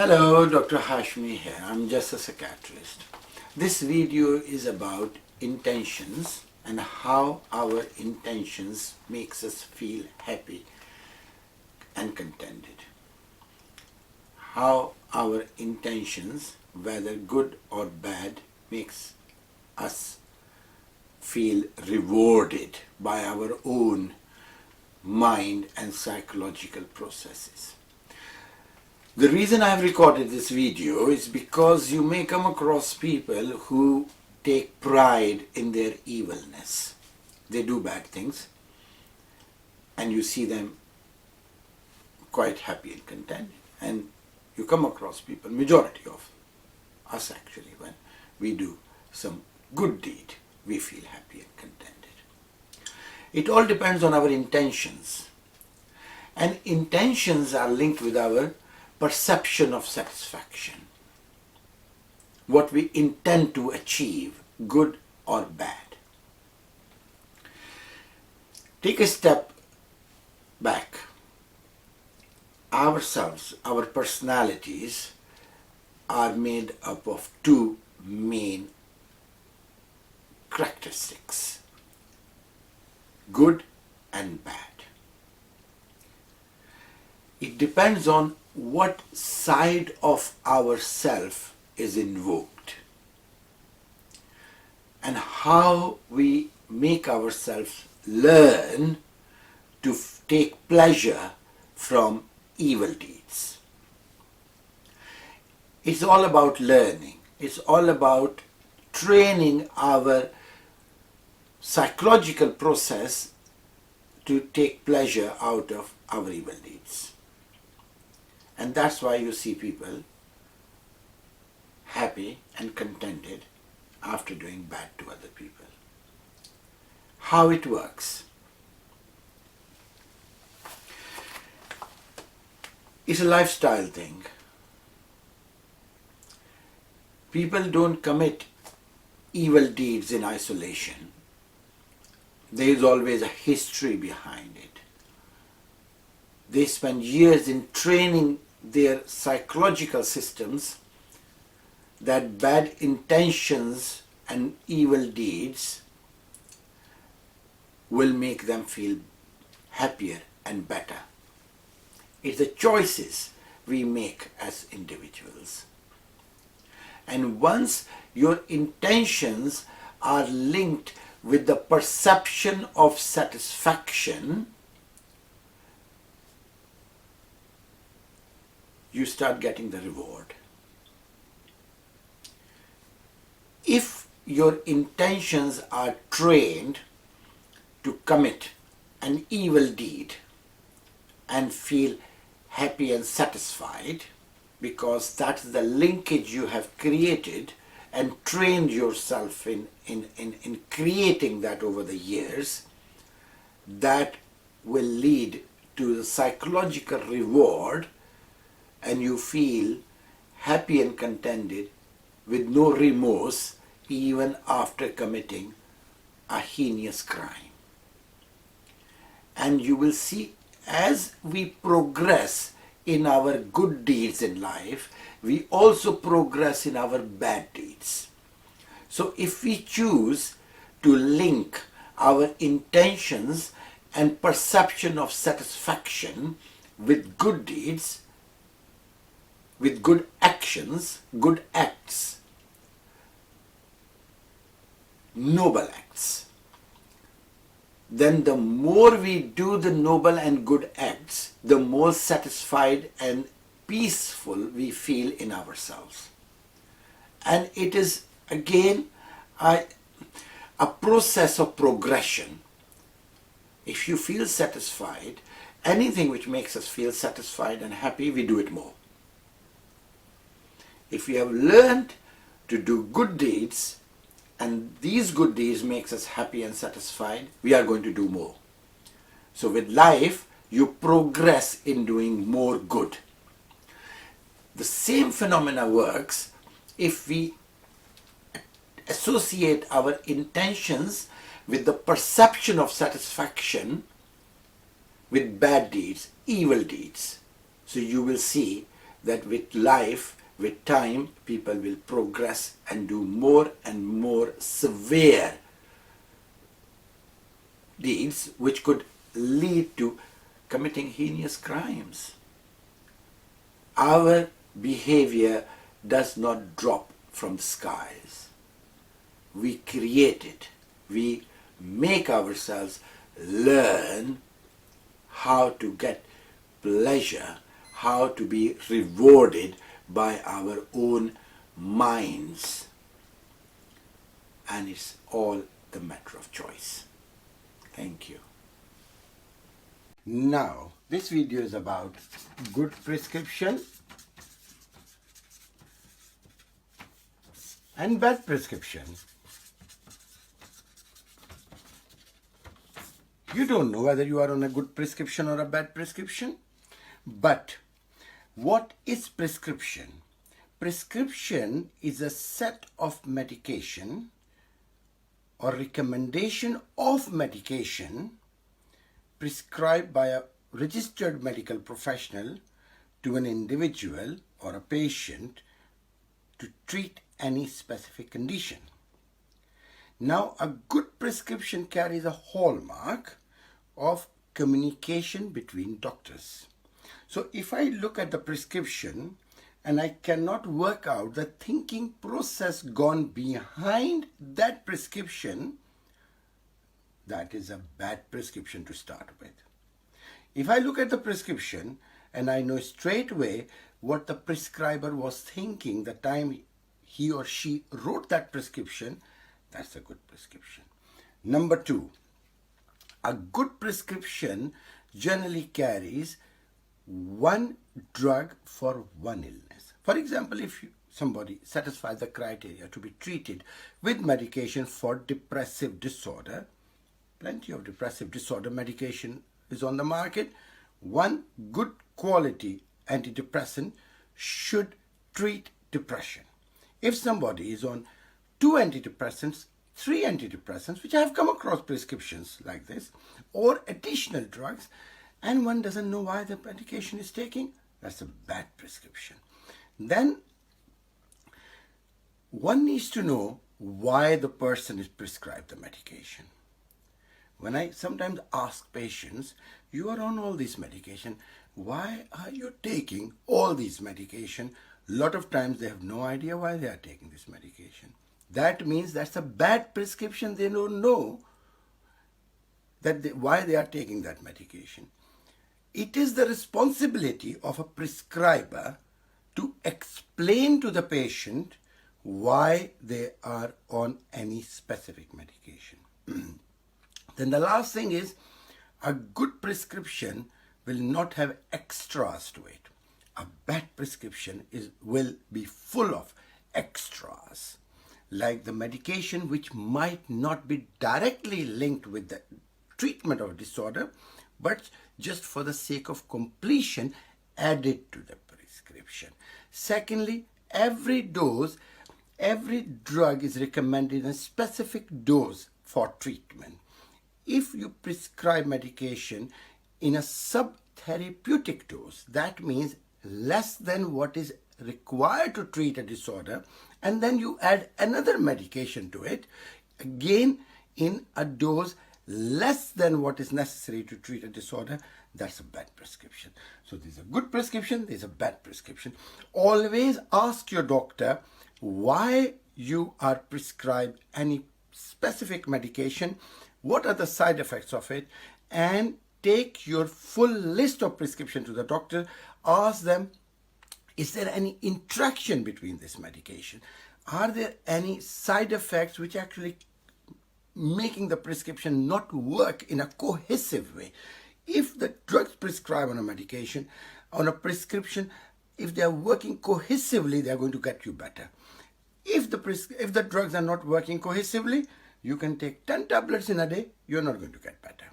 Hello, Dr. Hashmi here. I'm just a psychiatrist. This video is about intentions and how our intentions makes us feel happy and contented. How our intentions, whether good or bad, makes us feel rewarded by our own mind and psychological processes. The reason I have recorded this video is because you may come across people who take pride in their evilness. They do bad things and you see them quite happy and contented. And you come across people, majority of us actually, when we do some good deed, we feel happy and contented. It all depends on our intentions. And intentions are linked with our perception of satisfaction. What we intend to achieve, good or bad. Take a step back. Ourselves, our personalities are made up of two main characteristics, good and bad. It depends on what side of ourself is invoked and how we make ourselves learn to take pleasure from evil deeds. It's all about learning. It's all about training our psychological process to take pleasure out of our evil deeds. And that's why you see people happy and contented after doing bad to other people. How it works. It's a lifestyle thing. People don't commit evil deeds in isolation. There is always a history behind it. They spend years in training their psychological systems that bad intentions and evil deeds will make them feel happier and better. It's the choices we make as individuals. And once your intentions are linked with the perception of satisfaction, you start getting the reward. If your intentions are trained to commit an evil deed and feel happy and satisfied, because that's the linkage you have created and trained yourself in creating that over the years, that will lead to the psychological reward, and you feel happy and contented with no remorse even after committing a heinous crime. And you will see, as we progress in our good deeds in life, we also progress in our bad deeds. So if we choose to link our intentions and perception of satisfaction with good deeds, with good actions, good acts, noble acts, then the more we do the noble and good acts, the more satisfied and peaceful we feel in ourselves. And it is again a process of progression. If you feel satisfied, anything which makes us feel satisfied and happy, we do it more. If we have learned to do good deeds, and these good deeds makes us happy and satisfied, we are going to do more. So with life, you progress in doing more good. The same phenomena works if we associate our intentions with the perception of satisfaction with bad deeds, evil deeds. So you will see that with life, with time, people will progress and do more and more severe deeds which could lead to committing heinous crimes. Our behavior does not drop from the skies. We create it. We make ourselves learn how to get pleasure, how to be rewarded by our own minds. And it's all the matter of choice. Thank you. Now, this video is about good prescription and bad prescription. You don't know whether you are on a good prescription or a bad prescription. But what is prescription? Prescription is a set of medication or recommendation of medication prescribed by a registered medical professional to an individual or a patient to treat any specific condition. Now, a good prescription carries a hallmark of communication between doctors. So if I look at the prescription and I cannot work out the thinking process gone behind that prescription, that is a bad prescription to start with. If I look at the prescription and I know straight away what the prescriber was thinking the time he or she wrote that prescription, that's a good prescription. Number two, a good prescription generally carries one drug for one illness. For example, if somebody satisfies the criteria to be treated with medication for depressive disorder, plenty of depressive disorder medication is on the market. One good quality antidepressant should treat depression. If somebody is on 2 antidepressants, 3 antidepressants, which I have come across prescriptions like this, or additional drugs, and one doesn't know why the medication is taking, that's a bad prescription. Then one needs to know why the person is prescribed the medication. When I sometimes ask patients, you are on all these medication, why are you taking all these medication? A lot of times they have no idea why they are taking this medication. That means that's a bad prescription. They don't know that why they are taking that medication. It is the responsibility of a prescriber to explain to the patient why they are on any specific medication. Then the last thing is, a good prescription will not have extras to it. A bad prescription will be full of extras, like the medication which might not be directly linked with the treatment of disorder, but just for the sake of completion added to the prescription. Secondly, every drug is recommended in a specific dose for treatment. If you prescribe medication in a subtherapeutic dose, that means less than what is required to treat a disorder, and then you add another medication to it, again in a dose less than what is necessary to treat a disorder, that's a bad prescription. So there's a good prescription, there's a bad prescription. Always ask your doctor why you are prescribed any specific medication, what are the side effects of it, and take your full list of prescription to the doctor. Ask them, is there any interaction between this medication? Are there any side effects which actually making the prescription not work in a cohesive way? If the drugs prescribed on a medication, on a prescription, if they are working cohesively, they are going to get you better. If the drugs are not working cohesively, you can take 10 tablets in a day, you're not going to get better.